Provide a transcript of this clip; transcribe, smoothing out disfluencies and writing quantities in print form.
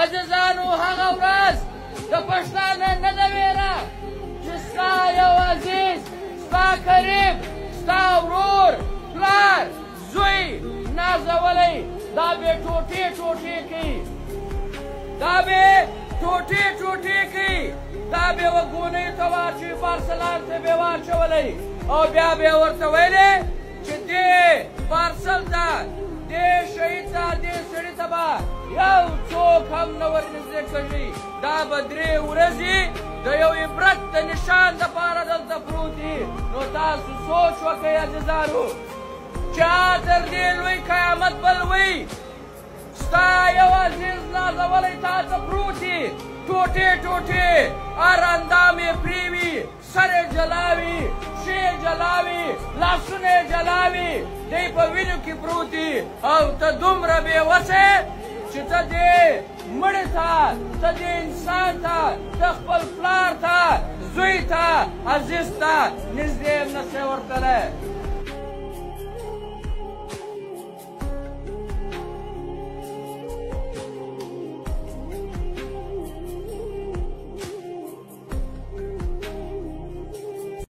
عزیزانو هغه ورځ د پښتانه نه ده ویره چې ستا یو عزیز ستا قریب ستا ورور پلار زوی نازولی دا به ټوټې ټوټې کوي دا به ټوټې ټوټې کوي دا به وګونیو ته واچوي پارسلان ته به واچولی او بیا به ورته ویلې چې دې پارسل ته دې شهید ته دې سړي ته به یو څوک هم نه ورنږدې کوي دا به 3 ورځې د یو عبرت د نشان دپاره دلته پروت دي نو تاسو سوچ وکئ عزیزانو چا تر دې لوی قیامت بل وی ستا یو عزیز نازولی تا ته پروت دي ټوټې ټوټې هر اندام یې پرې وي سر یې جلا وي پښې یې جلا وي لاسونه یې جلا وي دی په وینو کې پروت دي او ته دومره بېوسې چې ته دې مړي ته ته دې انسان ته ته خپل پلار ته زوی ته عزیز ته نږدې هم نشې ورتلی